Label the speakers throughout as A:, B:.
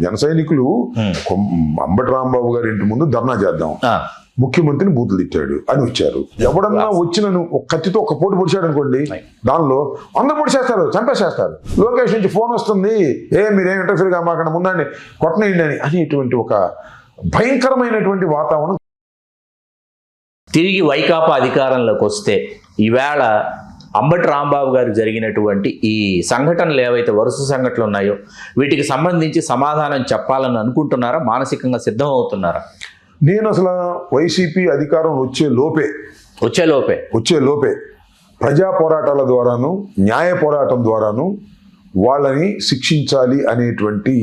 A: జన సైనికులు అంబటి రాంబాబు గారి ఇంటి ముందు ధర్నా చేద్దాం, ముఖ్యమంత్రిని బూతులు తిట్టాడు అని వచ్చారు. ఎవడన్నా వచ్చిన ఒక కత్తితో ఒక పోటు పొడిచాడు అనుకోండి, దానిలో అందరూ పొడిచేస్తారు, చంపేసేస్తారు. లోకేష్ నుంచి ఫోన్ వస్తుంది, మీరేం ఇంటర్ఫీర్ కామాకండి ముందండి కొట్టనేయండి అని అనేటువంటి ఒక భయంకరమైనటువంటి వాతావరణం.
B: తిరిగి వైకాపా అధికారంలోకి వస్తే ఈవేళ అంబటి రాంబాబు గారు జరిగినటువంటి ఈ సంఘటనలు ఏవైతే వరుస సంఘటనలు ఉన్నాయో వీటికి సంబంధించి సమాధానం చెప్పాలని అనుకుంటున్నారా, మానసికంగా సిద్ధం అవుతున్నారా?
A: నేను అసలు వైసీపీ అధికారం వచ్చే లోపే ప్రజా పోరాటాల ద్వారాను న్యాయ పోరాటం ద్వారాను వాళ్ళని శిక్షించాలి అనేటువంటి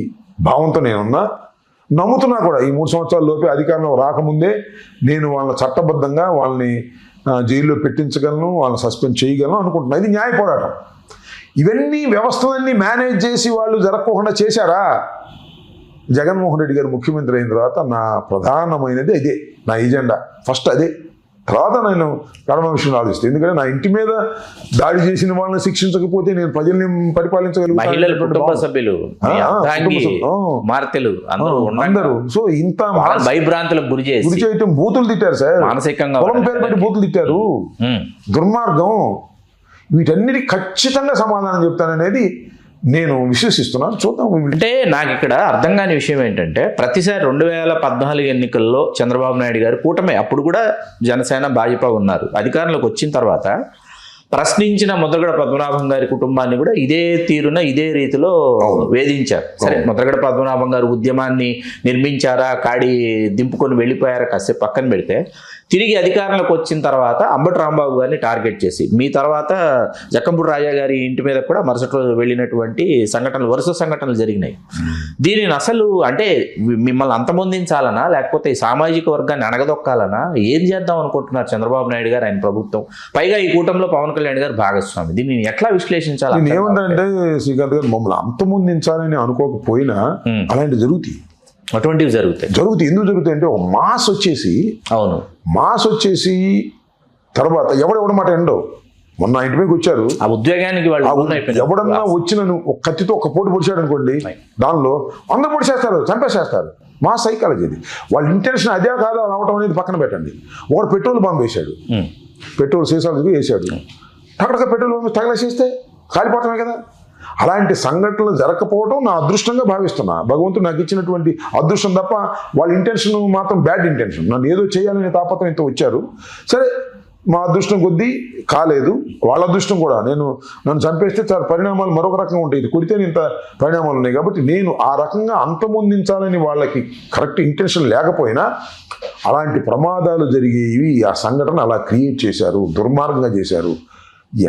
A: భావంతో నేనున్నా, నమ్ముతున్నా కూడా. ఈ 3 సంవత్సరాల లోపే అధికారంలో రాకముందే నేను వాళ్ళని చట్టబద్ధంగా వాళ్ళని జైల్లో పెట్టించగలను, వాళ్ళని సస్పెండ్ చేయగలను అనుకుంటున్నా. ఇది న్యాయ పోరాటం. ఇవన్నీ వ్యవస్థలన్నీ మేనేజ్ చేసి వాళ్ళు జరగకుండా చేశారా? జగన్మోహన్ రెడ్డి గారు ముఖ్యమంత్రి అయిన తర్వాత నా ప్రధానమైనది ఇదే, నా ఎజెండా ఫస్ట్ అదే. తర్వాత నేను కడమ విషయం ఆలోచిస్తాను. ఎందుకంటే నా ఇంటి మీద దాడి చేసిన వాళ్ళని శిక్షించకపోతే నేను ప్రజల్ని
B: పరిపాలించగలుగుతాను.
A: అందరూ సో ఇంత
B: భయభ్రాంతులకు గురి చేయటం,
A: బూతులు తిట్టారు సార్,
B: మానసికంగా
A: పొలం పేరు పెట్టి బూతులు తిట్టారు, దుర్మార్గం. వీటన్నిటి ఖచ్చితంగా సమాధానం చెప్తాననేది నేను విశ్వసిస్తున్నాను. చూద్దాం.
B: అంటే నాకు ఇక్కడ అర్థం కాని విషయం ఏంటంటే, ప్రతిసారి 2014 ఎన్నికల్లో చంద్రబాబు నాయుడు గారు కూటమి, అప్పుడు కూడా జనసేన భాజపా ఉన్నారు, అధికారంలోకి వచ్చిన తర్వాత ప్రశ్నించిన ముద్రగడ పద్మనాభం గారి కుటుంబాన్ని కూడా ఇదే తీరున ఇదే రీతిలో వేధించారు. సరే, ముద్రగడ పద్మనాభం గారు ఉద్యమాన్ని నిర్మించారా, కాడి దింపుకొని వెళ్ళిపోయారా కాసేపు పక్కన పెడితే, తిరిగి అధికారంలోకి వచ్చిన తర్వాత అంబటి రాంబాబు గారిని టార్గెట్ చేసి, మీ తర్వాత జక్కంపూడి రాజా గారి ఇంటి మీద కూడా మరుసటి రోజు వెళ్ళినటువంటి సంఘటనలు, వరుస సంఘటనలు జరిగినాయి. దీనిని అసలు అంటే మిమ్మల్ని అంతమొందించాలనా, లేకపోతే ఈ సామాజిక వర్గాన్ని అణగదొక్కాలనా, ఏం చేద్దాం అనుకుంటున్నారు చంద్రబాబు నాయుడు గారు, ఆయన ప్రభుత్వం? పైగా ఈ కూటమిలో పవన్ కళ్యాణ్ గారు భాగస్వామి. దీన్ని ఎట్లా విశ్లేషించాలి?
A: ఏమంటే శ్రీకాంత్ గారు, మమ్మల్ని అంతమొందించాలని అనుకోకపోయినా అలాంటివి జరుగుతాయి.
B: అటువంటివి జరుగుతాయి.
A: ఎందుకు జరుగుతాయి అంటే, ఒక మాస్ వచ్చేసి తర్వాత ఎవడెవడ మాట ఎండో. మొన్న ఇంటి మీదకి వచ్చారు,
B: ఆ ఉద్యోగానికి
A: ఎవడన్నా వచ్చిన ఒక కత్తితో ఒక పోటు పొడిచాడు అనుకోండి, దానిలో అందరూ పొడిచేస్తారు, చంపేసేస్తారు. మా సైకాలజీ ఇది. వాళ్ళ ఇంటెన్షన్ అదే కాదా రావటం అనేది పక్కన పెట్టండి. ఒకడు పెట్రోల్ బాంబు వేశాడు, పెట్రోల్ సీసాలు వేసాడు, అక్కడ పెట్రోల్ బాంబు తగలేసేస్తే కాలిపోవటమే కదా. అలాంటి సంఘటనలు జరగకపోవడం నా అదృష్టంగా భావిస్తున్నా. భగవంతుడు నాకు ఇచ్చినటువంటి అదృష్టం తప్ప వాళ్ళ ఇంటెన్షన్ మాత్రం బ్యాడ్ ఇంటెన్షన్. నన్ను ఏదో చేయాలనే తాపత్రయంతో వచ్చారు. సరే, మా అదృష్టం కొద్దీ కాలేదు, వాళ్ళ అదృష్టం కూడా. నన్ను చంపేస్తే చాలా పరిణామాలు మరొక రకంగా ఉంటాయి, ఇది కొడితే ఇంత పరిణామాలు ఉన్నాయి. కాబట్టి నేను ఆ రకంగా అంతమొందించాలని వాళ్ళకి కరెక్ట్ ఇంటెన్షన్ లేకపోయినా అలాంటి ప్రమాదాలు జరిగేవి. ఆ సంఘటన అలా క్రియేట్ చేశారు, దుర్మార్గంగా చేశారు.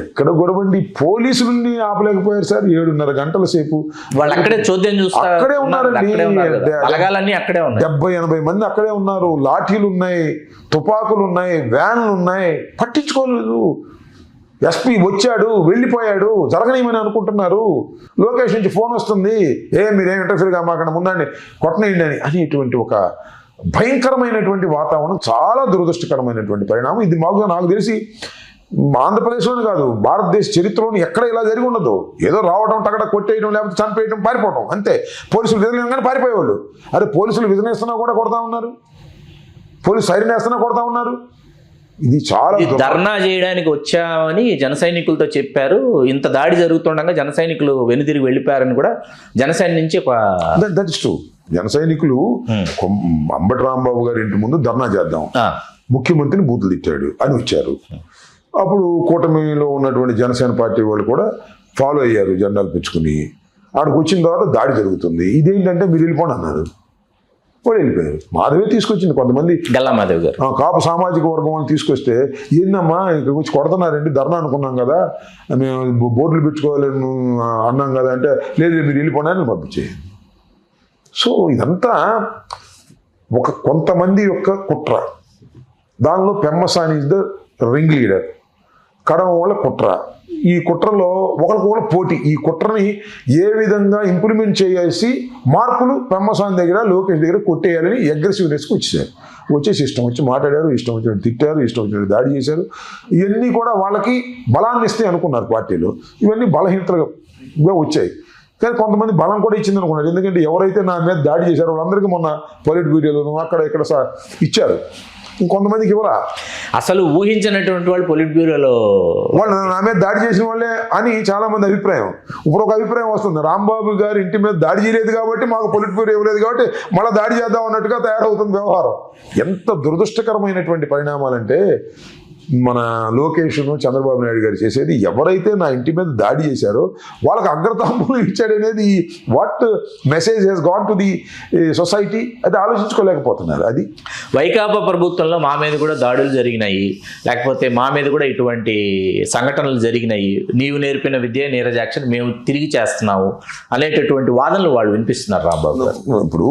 A: ఎక్కడ గొడవండి, పోలీసులని ఆపలేకపోయారు సార్. 7.5 గంటల సేపు
B: వాళ్ళు అక్కడే చోద్యం చూస్తారు,
A: అక్కడే ఉన్నారండి.
B: 70-80
A: మంది అక్కడే ఉన్నారు. లాఠీలు ఉన్నాయి, తుపాకులు ఉన్నాయి, వ్యాన్లు ఉన్నాయి, పట్టించుకోలేదు. ఎస్పీ వచ్చాడు, వెళ్ళిపోయాడు, జరగనేమని అనుకుంటున్నారు. లోకేష్ నుంచి ఫోన్ వస్తుంది, మీరేం ఇంటర్ఫీర్ కామాకండి ముందండి కొట్టనేయండి అని అనేటువంటి ఒక భయంకరమైనటువంటి వాతావరణం. చాలా దురదృష్టకరమైనటువంటి పరిణామం ఇది. నాకు తెలిసి ఆంధ్రప్రదేశ్లోనే కాదు, భారతదేశ చరిత్రలోని ఎక్కడ ఇలా జరిగి ఉండదు. ఏదో రావడం, టగడ కొట్టేయడం, లేకపోతే చంపేయడం, పారిపోవడం అంతే. పోలీసులు విధులేగానే పారిపోయేవాళ్ళు. అరే, పోలీసులు విధులేస్తున్నా కూడా కొడతా ఉన్నారు, పోలీసు సైరన్ వేస్తున్నా కొడతా ఉన్నారు. ఇది చాలా
B: ధర్నా చేయడానికి వచ్చామని జన సైనికులతో చెప్పారు. ఇంత దాడి జరుగుతుండగా జన సైనికులు వెనుదిరిగి వెళ్ళిపోయారని కూడా జనసేన నుంచి
A: దట్ ఇస్ ట్రూ. జన సైనికులు అంబటి రాంబాబు గారి ఇంటి ముందు ధర్నా చేద్దాం, ముఖ్యమంత్రిని బూతులు తిట్టాడు అని వచ్చారు. అప్పుడు కూటమిలో ఉన్నటువంటి జనసేన పార్టీ వాళ్ళు కూడా ఫాలో అయ్యారు, జెండాలు పెంచుకుని. ఆడికి వచ్చిన తర్వాత దాడి జరుగుతుంది. ఇదేంటంటే మీరు వెళ్ళిపోండి అన్నారు, వాళ్ళు వెళ్ళిపోయారు. మాధవే తీసుకొచ్చింది కొంతమంది,
B: మాధవ్ గారు
A: కాపు సామాజిక వర్గం వాళ్ళు తీసుకొస్తే, ఏందమ్మా ఇక్కడికి వచ్చి కొడుతున్నారండి, ధర్నా అనుకున్నాం కదా, మేము బోర్డులు పెట్టుకోవాలి అన్నాం కదా అంటే, లేదు మీరు వెళ్ళిపోండి అని పంపించేది. సో ఇదంతా కొంతమంది యొక్క కుట్ర. దానిలో Pemmasani is the ring leader, కడమ వాళ్ళ కుట్ర. ఈ కుట్రలో ఒకరికొకరు పోటీ. ఈ కుట్రని ఏ విధంగా ఇంప్లిమెంట్ చేయాల్సి మార్పులు పెమ్మసాని దగ్గర, లోకేష్ దగ్గర కొట్టేయాలని అగ్రెసివ్నెస్కి వచ్చేసి ఇష్టం వచ్చి మాట్లాడారు, ఇష్టం వచ్చినట్టు తిట్టారు, ఇష్టం వచ్చినట్టు దాడి చేశారు. ఇవన్నీ కూడా వాళ్ళకి బలాన్ని ఇస్తే అనుకున్నారు పార్టీలో. ఇవన్నీ బలహీనతలుగా వచ్చాయి. కానీ కొంతమంది బలం కూడా ఇచ్చింది అనుకున్నారు. ఎందుకంటే ఎవరైతే నా మీద దాడి చేశారో వాళ్ళందరికీ మొన్న పొలిట్ బ్యూరోలోను అక్కడ ఇక్కడ ఇచ్చారు, ఇంకొంతమందికి ఇవ్వరా.
B: అసలు ఊహించినటువంటి వాళ్ళు పొలిట్ బ్యూరోలో
A: వాళ్ళు నా మీద దాడి చేసిన వాళ్ళే అని చాలా మంది అభిప్రాయం. ఇప్పుడు ఒక అభిప్రాయం వస్తుంది, రాంబాబు గారు ఇంటి మీద దాడి చేయలేదు కాబట్టి మాకు పొలిట్ బ్యూరో ఇవ్వలేదు కాబట్టి మళ్ళీ దాడి చేద్దాం అన్నట్టుగా తయారవుతుంది వ్యవహారం. ఎంత దురదృష్టకరమైనటువంటి పరిణామాలంటే మన లోకేష్ చంద్రబాబు నాయుడు గారు చేసేది, ఎవరైతే నా ఇంటి మీద దాడి చేశారో వాళ్ళకి అగ్రతాంబూలం ఇచ్చాడనేది what message he's gone to the society, అది ఆలోచించుకోలేకపోతున్నారు. అది
B: వైకాపా ప్రభుత్వంలో మా మీద కూడా దాడులు జరిగినాయి, లేకపోతే మా మీద కూడా ఇటువంటి సంఘటనలు జరిగినాయి, నీవు నేర్పిన విద్య నీరజాక్షన్ మేము తిరిగి చేస్తున్నాము అనేటటువంటి వాదనలు వాళ్ళు వినిపిస్తున్నారు రాంబాబు గారు.
A: ఇప్పుడు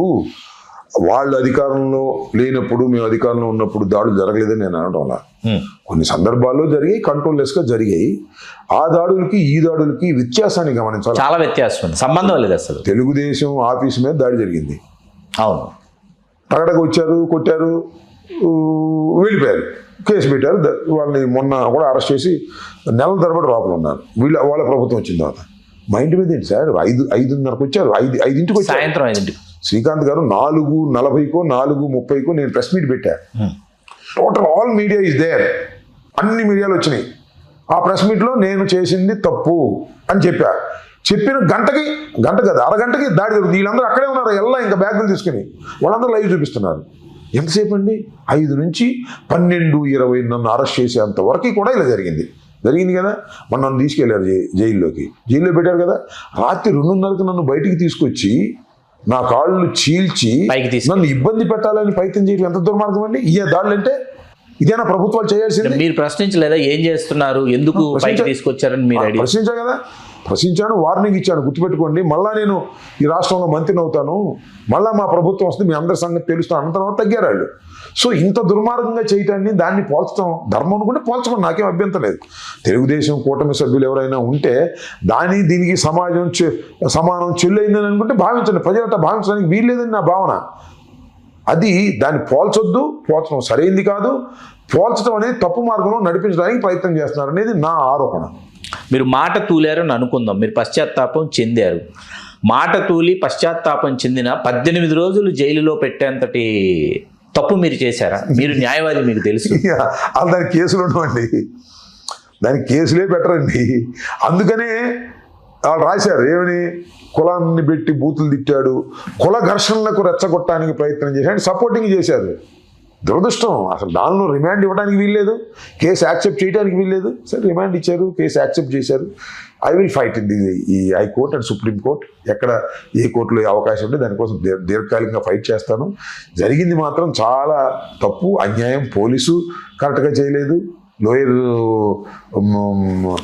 A: వాళ్ళు అధికారంలో లేనప్పుడు మేము అధికారంలో ఉన్నప్పుడు దాడులు జరగలేదని నేను అనడం వల్ల కొన్ని సందర్భాల్లో జరిగాయి, కంట్రోల్లెస్గా జరిగాయి. ఆ దాడులకి ఈ దాడులకి వ్యత్యాసాన్ని గమనించాలి.
B: చాలా వ్యత్యాసం ఉంది, సంబంధం లేదు అసలు.
A: తెలుగుదేశం ఆఫీస్ మీద దాడి జరిగింది,
B: అవును,
A: టగడగా వచ్చారు, కొట్టారు, వెళ్ళిపోయారు, కేసు పెట్టారు. వాళ్ళని మొన్న కూడా అరెస్ట్ చేసి నెలల తరబడి లోపల ఉన్నారు. వాళ్ళ ప్రభుత్వం వచ్చిన తర్వాత మా ఇంటి మీద ఏంటి సార్ 5:30కు వచ్చారు, 5ంటికి వచ్చారు,
B: సాయంత్రం 5ంటికి.
A: శ్రీకాంత్ గారు 4:40కో 4:30కో నేను ప్రెస్ మీట్ పెట్టా. Total all media is there, అన్ని మీడియాలు వచ్చినాయి. ఆ ప్రెస్ మీట్లో నేను చేసింది తప్పు అని చెప్పిన గంట కదా అరగంటకి దాడి జరుగుతుంది. వీళ్ళందరూ అక్కడే ఉన్నారు, ఎలా ఇంకా బ్యాగులు తీసుకుని వాళ్ళందరూ లైవ్ చూపిస్తున్నారు. ఎంతసేపు అండి, 5 నుంచి 12:20 నన్ను అరెస్ట్ చేసేంత వరకు కూడా ఇలా జరిగింది కదా. మన నన్ను తీసుకెళ్లారు జైల్లో పెట్టారు కదా. రాత్రి 2:30కి నన్ను బయటికి తీసుకొచ్చి నా కాళ్ళు చీల్చి నన్ను ఇబ్బంది పెట్టాలని ప్రయత్నం చేయడం ఎంత దుర్మార్గం అండి. ఈ దాడులు అంటే ఇదేనా ప్రభుత్వాలు చేయాల్సింది?
B: మీరు ప్రశ్నించలేదా, ఏం చేస్తున్నారు, ఎందుకు పైకి తీసుకొచ్చారని? మీరు
A: ప్రశ్నించా కదా, ప్రశ్నించాను, వార్నింగ్ ఇచ్చాను, గుర్తుపెట్టుకోండి. మళ్ళా నేను ఈ రాష్ట్రంలో మంత్రిని అవుతాను, మళ్ళీ మా ప్రభుత్వం వస్తుంది, మీ అందరి సంగతి తెలుస్తాను అన్న తర్వాత తగ్గారు వాళ్ళు. సో ఇంత దుర్మార్గంగా చేయటాన్ని దాన్ని పోల్చడం ధర్మం అనుకుంటే పోల్చమని నాకేం అభ్యంతరం లేదు. తెలుగుదేశం కూటమి సభ్యులు ఎవరైనా ఉంటే దీనికి సమానం చెల్లైందని అనుకుంటే భావించండి, ప్రజలట భావించడానికి వీల్లేదని నా భావన. అది దాన్ని పోల్చడం సరైంది కాదు. పోల్చడం అనేది తప్పు మార్గంలో నడిపించడానికి ప్రయత్నం చేస్తున్నారు అనేది నా ఆరోపణ.
B: మీరు మాట తూలారని అనుకుందాం, మీరు పశ్చాత్తాపం చెందారు. మాట తూలి పశ్చాత్తాపం చెందిన 18 రోజులు జైలులో పెట్టేంతటి తప్పు మీరు చేశారా? మీరు న్యాయవాది, మీకు తెలుసు.
A: దానికి కేసులు ఉండవండి, దానికి కేసులే పెట్టరండి. అందుకనే వాళ్ళు రాశారు ఏమని, కులాన్ని పెట్టి బూతులు తిట్టాడు, కుల ఘర్షణలకు రెచ్చగొట్టడానికి ప్రయత్నం చేశాడు, సపోర్టింగ్ చేశారు. దురదృష్టం, అసలు దానిలో రిమాండ్ ఇవ్వడానికి వీల్లేదు, కేసు యాక్సెప్ట్ చేయడానికి వీల్లేదు. సరే రిమాండ్ ఇచ్చారు, కేసు యాక్సెప్ట్ చేశారు. ఐ విల్ ఫైట్ ఇన్ ఈ హైకోర్ట్ అండ్ సుప్రీంకోర్ట్, ఎక్కడ ఏ కోర్టులో అవకాశం ఉంటే దానికోసం దీర్ఘకాలికంగా ఫైట్ చేస్తాను. జరిగింది మాత్రం చాలా తప్పు, అన్యాయం. పోలీసు కరెక్ట్గా చేయలేదు, లోయర్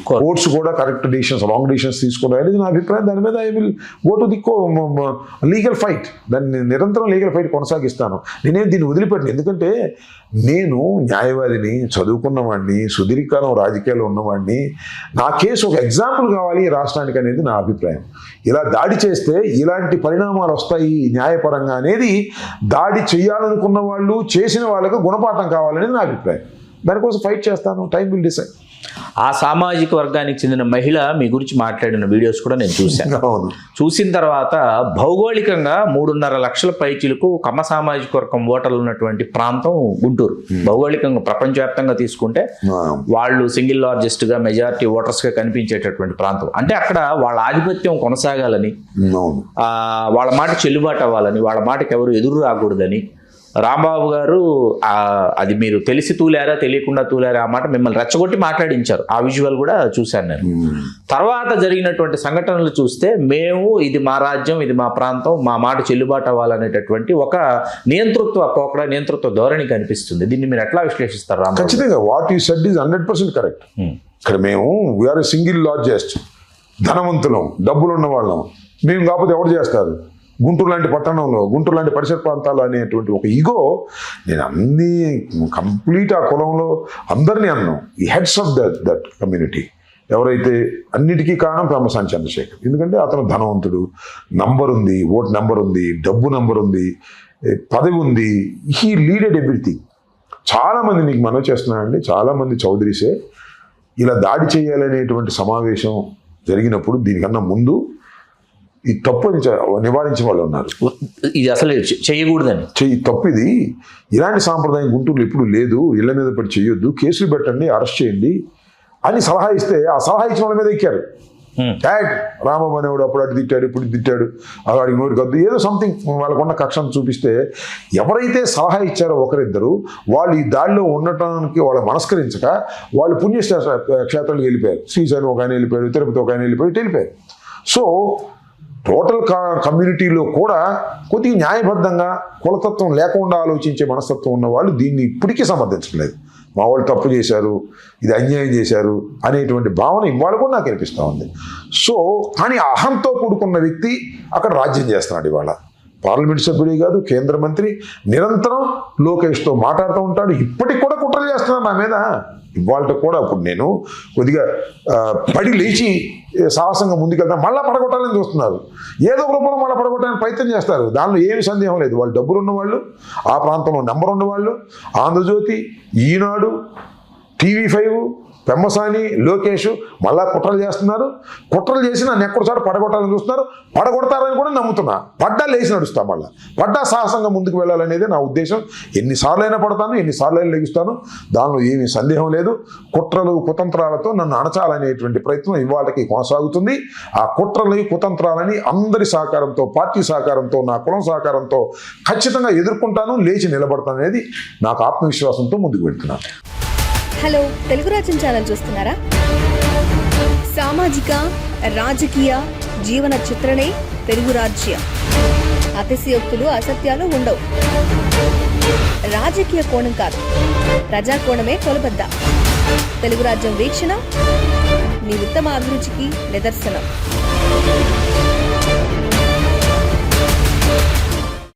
A: కోర్ట్స్ కూడా కరెక్ట్ డిసిషన్స్, రాంగ్ డిసిషన్స్ తీసుకోవడం అనేది నా అభిప్రాయం. దాని మీద I will go to the legal fight, దాన్ని నిరంతరం లీగల్ ఫైట్ కొనసాగిస్తాను. నేనేం దీన్ని వదిలిపెట్టను, ఎందుకంటే నేను న్యాయవాదిని, చదువుకున్నవాడిని, సుదీర్ఘకాలం రాజకీయాల్లో ఉన్నవాడిని. నా కేసు ఒక ఎగ్జాంపుల్ కావాలి ఈ రాష్ట్రానికి అనేది నా అభిప్రాయం. ఇలా దాడి చేస్తే ఇలాంటి పరిణామాలు వస్తాయి న్యాయపరంగా అనేది దాడి చేయాలనుకున్న వాళ్ళు, చేసిన వాళ్ళకు గుణపాఠం కావాలనేది నా అభిప్రాయం. దానికోసం ఫైట్ చేస్తాను, టైం విల్ డిసైడ్.
B: ఆ సామాజిక వర్గానికి చెందిన మహిళ మీ గురించి మాట్లాడిన వీడియోస్ కూడా నేను చూశాను. చూసిన తర్వాత భౌగోళికంగా 3.5 లక్షల పైచీలకు కమ్మ సామాజిక వర్గం ఓటర్లు ఉన్నటువంటి ప్రాంతం గుంటూరు. భౌగోళికంగా ప్రపంచవ్యాప్తంగా తీసుకుంటే వాళ్ళు సింగిల్ లార్జెస్ట్ గా మెజారిటీ ఓటర్స్ గా కనిపించేటటువంటి ప్రాంతం. అంటే అక్కడ వాళ్ళ ఆధిపత్యం కొనసాగాలని, వాళ్ళ మాట చెల్లుబాటు అవ్వాలని, వాళ్ళ మాటకి ఎవరు ఎదురు రాకూడదని రాంబాబు గారు, అది మీరు తెలిసి తూలారా తెలియకుండా తూలారా ఆ మాట మిమ్మల్ని రెచ్చగొట్టి మాట్లాడించారు. ఆ విజువల్ కూడా చూశాను నేను. తర్వాత జరిగినటువంటి సంఘటనలు చూస్తే ఇది మా రాజ్యం, ఇది మా ప్రాంతం, మా మాట చెల్లుబాటు అవ్వాలనేటటువంటి ఒక నియంతృత్వ ధోరణి కనిపిస్తుంది. దీన్ని మీరు ఎట్లా విశ్లేషిస్తారు రాంబాబు?
A: ఖచ్చితంగా what you said is 100% correct. ఇక్కడ మేము వీఆర్ సింగిల్ లార్జెస్ట్, ధనవంతులం, డబ్బులు ఉన్న వాళ్ళం, మేము కాకపోతే ఎవరు చేస్తారు? గుంటూరు లాంటి పట్టణంలో, గుంటూరు లాంటి పరిసర ప్రాంతాలు అనేటువంటి ఒక ఈగో, నేను అన్ని కంప్లీట్ ఆ కులంలో అందరినీ అన్నాం. ఈ హెడ్స్ ఆఫ్ దట్ కమ్యూనిటీ ఎవరైతే అన్నిటికీ కారణం పెమ్మసాని చంద్రశేఖర్. ఎందుకంటే అతను ధనవంతుడు, నంబర్ ఉంది, ఓట్ నెంబర్ ఉంది, డబ్బు నెంబర్ ఉంది, పదవి ఉంది. He లీడెడ్ everything. చాలామంది మీకు మనవి చేస్తున్నానండి, చాలామంది చౌదరీసే ఇలా దాడి చేయాలనేటువంటి సమావేశం జరిగినప్పుడు, దీనికన్నా ముందు ఈ తప్పు నివారించే వాళ్ళు ఉన్నారు.
B: ఇది అసలు చేయకూడదని.
A: తప్పు ఇది. ఇలాంటి సాంప్రదాయం గుంటూరులో ఎప్పుడు లేదు. ఇళ్ల మీద పడి చేయొద్దు, కేసులు పెట్టండి, అరెస్ట్ చేయండి అని సలహా ఇస్తే ఆ సలహా ఇచ్చిన వాళ్ళ మీద ఎక్కారు. రామబాబు అనేవాడు అప్పుడు అటు తిట్టాడు, ఇప్పుడు తిట్టాడు, వాడికి నోటికి వద్దు, ఏదో సంథింగ్ వాళ్ళకున్న కక్షను చూపిస్తే ఎవరైతే సలహా ఇచ్చారో ఒకరిద్దరు వాళ్ళు ఈ దాడిలో ఉండటానికి వాళ్ళు మనస్కరించక వాళ్ళు పుణ్యక్షేత్రాలకు వెళ్ళిపోయారు. శ్రీశైలం ఒక ఆయన వెళ్ళిపోయారు, తిరుపతి ఒక ఆయన వెళ్ళిపోయారు. సో టోటల్ కమ్యూనిటీలో కూడా కొద్దిగా న్యాయబద్ధంగా కులతత్వం లేకుండా ఆలోచించే మనస్తత్వం ఉన్న వాళ్ళు దీన్ని ఇప్పటికీ సమర్థించలేదు. మా వాళ్ళు తప్పు చేశారు, ఇది అన్యాయం చేశారు అనేటువంటి భావన ఇవాళ కూడా నాకు అనిపిస్తూ ఉంది. సో కానీ అహంతో కూడుకున్న వ్యక్తి అక్కడ రాజ్యం చేస్తున్నాడు. ఇవాళ పార్లమెంట్ సభ్యుడే కాదు, కేంద్ర మంత్రి, నిరంతరం లోకేష్తో మాట్లాడుతూ ఉంటాడు. ఇప్పటికి కూడా కుట్రలు చేస్తున్నాడు నా మీద. ఇవాళ కూడా అప్పుడు నేను కొద్దిగా పడి లేచి సాహసంగా ముందుకెళ్తాను, మళ్ళీ పడగొట్టాలని చూస్తున్నారు. ఏదో రూపంలో మళ్ళీ పడగొట్టడానికి ప్రయత్నం చేస్తారు. దానిలో ఏమి సందేహం లేదు. వాళ్ళు డబ్బులు ఉన్నవాళ్ళు, ఆ ప్రాంతంలో నెంబర్ ఉన్నవాళ్ళు, ఆంధ్రజ్యోతి, ఈనాడు, TV5, పెమ్మసాని, లోకేష్ మళ్ళా కుట్రలు చేస్తున్నారు. కుట్రలు చేసి నన్ను ఎక్కడ చోట పడగొట్టాలని చూస్తున్నారు. పడగొడతారని కూడా నమ్ముతున్నా. పడ్డా లేచి నడుస్తా, మళ్ళీ పడ్డా సాహసంగా ముందుకు వెళ్ళాలనేది నా ఉద్దేశం. ఎన్నిసార్లైనా పడతాను, ఎన్నిసార్లైనా లెగుస్తాను, దానిలో ఏమీ సందేహం లేదు. కుట్రలు కుతంత్రాలతో నన్ను అణచాలనేటువంటి ప్రయత్నం ఇవాళకి కొనసాగుతుంది. ఆ కుట్రలు కుతంత్రాలని అందరి సహకారంతో, పార్టీ సహకారంతో, నా కులం సహకారంతో ఖచ్చితంగా ఎదుర్కొంటాను, లేచి నిలబడతాను అనేది నాకు ఆత్మవిశ్వాసంతో ముందుకు వెళ్తున్నాను.
C: హలో, తెలుగు రాజ్యం ఛానల్ చూస్తున్నారా? సామాజిక, రాజకీయ, జీవన చిత్రణే తెలుగు రాజ్యం. అతిశయోక్తులు, అసత్యాలు ఉండవు. రాజకీయ కోణం కాదు, ప్రజా కోణమే కొలబద్ద. తెలుగు రాజ్యం వీక్షణ మీ ఉత్తమ అభిరుచికి నిదర్శనం.